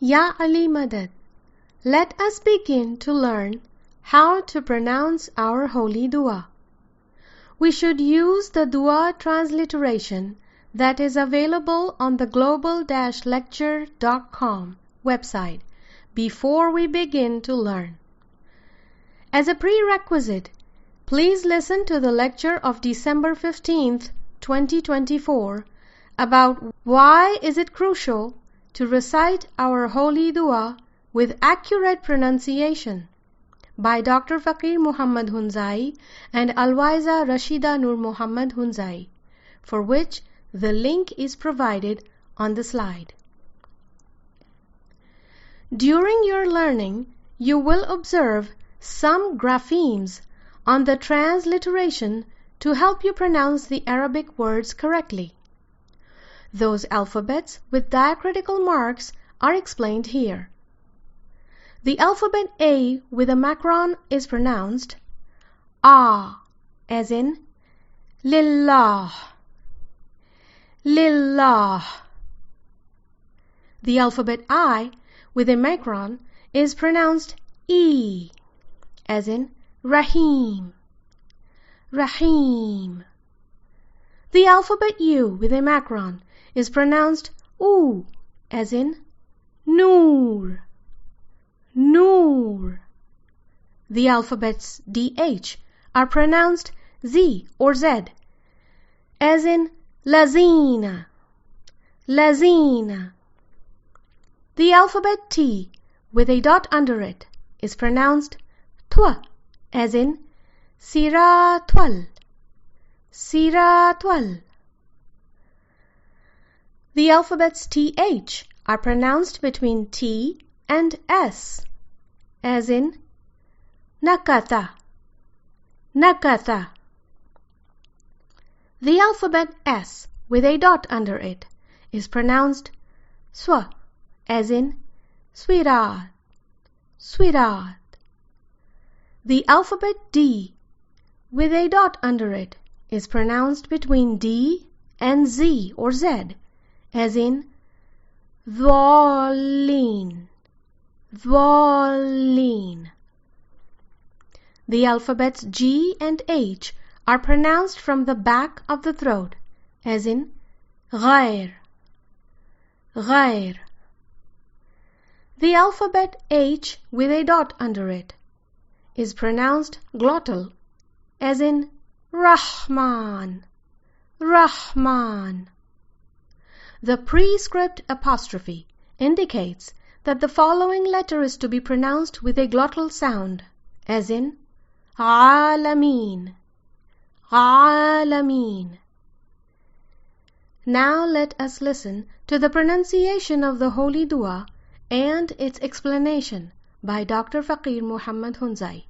Ya Ali Madad, let us begin to learn how to pronounce our holy dua. We should use the dua transliteration that is available on the global-lecture.com website before we begin to learn. As a prerequisite, please listen to the lecture of December 15th, 2024 about why is it crucial to recite our holy dua with accurate pronunciation by Dr. Faqir Muhammad Hunzai and Alwaiza Rashida Nur Muhammad Hunzai, for which the link is provided on the slide. During your learning, you will observe some graphemes on the transliteration to help you pronounce the Arabic words correctly. Those alphabets with diacritical marks are explained here. The alphabet A with a macron is pronounced A, as in Lillah, Lillah. The alphabet I with a macron is pronounced E, as in Rahim, Rahim. The alphabet U with a macron is pronounced U, as in Noor, Noor. The alphabets DH are pronounced Z or Z, as in Lazina, Lazina. The alphabet T with a dot under it is pronounced Twa, as in Siratwal, Siratwal. The alphabets TH are pronounced between T and S, as in Nakata, Nakata. The alphabet S with a dot under it is pronounced Swa, as in Swirat, Swirat. The alphabet D with a dot under it is pronounced between D and Z or Z, as in Dwalin, Dwalin. The alphabets G and H are pronounced from the back of the throat, as in Ghair, Ghair. The alphabet H with a dot under it is pronounced glottal, as in Rahman, Rahman. The prescript apostrophe indicates that the following letter is to be pronounced with a glottal sound, as in Alameen, Alameen. Now let us listen to the pronunciation of the holy dua and its explanation by Dr. Faqir Muhammad Hunzai.